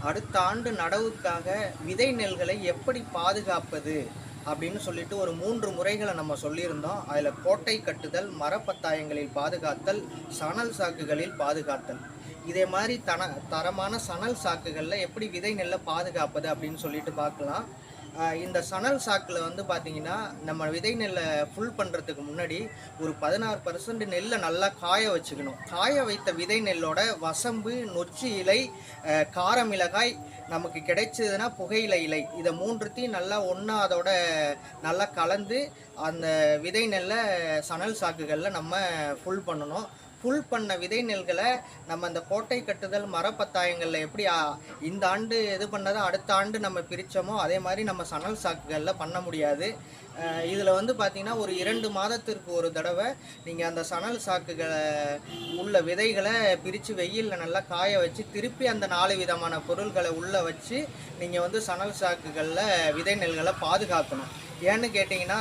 அடுத்த ஆண்டு நடவுக்காக விதை நெல்களை எப்படி பாதுகாப்பது அப்படின்னு சொல்லிட்டு ஒரு 3 முறைகளை நம்ம சொல்லியிருந்தோம். அதில் கோட்டை கட்டுதல், மரப்பத்தாயங்களில் பாதுகாத்தல், சணல் சாக்குகளில் பாதுகாத்தல். இதே மாதிரி தரமான சணல் சாக்குகளில் எப்படி விதை நெல்லை பாதுகாப்பது அப்படின்னு சொல்லிட்டு பார்க்கலாம். இந்த சணல் சாக்கில் வந்து பார்த்தீங்கன்னா, நம்ம விதை நெல்லை ஃபுல் பண்ணுறதுக்கு முன்னாடி ஒரு 16% நெல்லை நல்லா காய வச்சுக்கணும். காய வைத்த விதை நெல்லோட வசம்பு, நொச்சி இலை, கார மிளகாய், நமக்கு கிடைச்சதுன்னா புகையிலை இலை, இதை 3த்தையும் நல்லா ஒன்றா அதோட நல்லா கலந்து அந்த விதை நெல்லை சணல் சாக்குகளில் நம்ம ஃபுல் பண்ணணும். ஃபுல் பண்ண விதை நெல்களை நம்ம அந்த கோட்டை கட்டுதல் மரப்பத்தாயங்களில் எப்படி இந்த ஆண்டு இது பண்ணதை அடுத்த ஆண்டு நம்ம பிரித்தோமோ அதே மாதிரி நம்ம சணல் சாக்குகளில் பண்ண முடியாது. இதில் வந்து பார்த்திங்கன்னா ஒரு 2 மாதத்திற்கு ஒரு தடவை நீங்கள் அந்த சணல் சாக்குகளை உள்ள விதைகளை பிரித்து வெயிலில் நல்லா காய வச்சு திருப்பி அந்த 4 விதமான பொருள்களை உள்ளே வச்சு நீங்கள் வந்து சணல் சாக்குகளில் விதை நெல்களை பாதுகாக்கணும். ஏன்னு கேட்டிங்கன்னா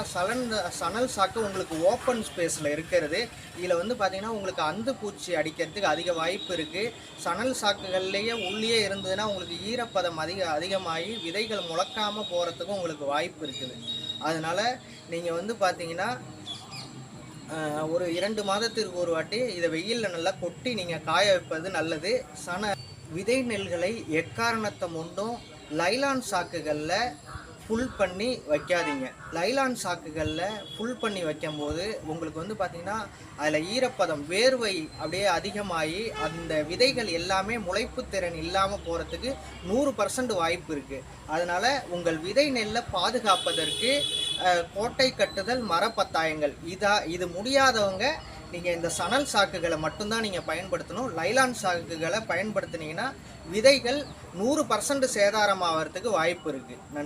சணல் சாக்கு உங்களுக்கு ஓப்பன் ஸ்பேஸில் இருக்கிறது. இதில் வந்து பார்த்திங்கன்னா உங்களுக்கு அந்து பூச்சி அடிக்கிறதுக்கு அதிக வாய்ப்பு இருக்குது. சணல் சாக்குகள்லேயே உள்ளே இருந்ததுன்னா உங்களுக்கு ஈரப்பதம் அதிகமாகி விதைகள் முளைக்காமல் போகிறதுக்கும் உங்களுக்கு வாய்ப்பு இருக்குது. அதனால் நீங்கள் வந்து பார்த்திங்கன்னா ஒரு 2 மாதத்திற்கு ஒரு வாட்டி இதை வெயிலில் நல்லா கொட்டி நீங்கள் காய வைப்பது நல்லது. விதை நெல்களை எக்காரணத்தை கொண்டும் லைலான் சாக்குகளில் ஃபுல் பண்ணி வைக்காதீங்க. லைலான் சாக்குகளில் ஃபுல் பண்ணி வைக்கும்போது உங்களுக்கு வந்து பார்த்திங்கன்னா அதில் ஈரப்பதம் வேர்வை அப்படியே அதிகமாகி அந்த விதைகள் எல்லாமே முளைப்பு திறன் இல்லாமல் போகிறதுக்கு 100% வாய்ப்பு இருக்குது. அதனால் உங்கள் விதை நெல்லை பாதுகாப்பதற்கு கோட்டை கட்டுதல் மரப்பத்தாயங்கள் இது முடியாதவங்க நீங்கள் இந்த சணல் சாக்குகளை மட்டும்தான் நீங்கள் பயன்படுத்தணும். லைலான் சாக்குகளை பயன்படுத்தினீங்கன்னா விதைகள் 100% சேதாரமாகிறதுக்கு வாய்ப்பு இருக்குது. நன்றி.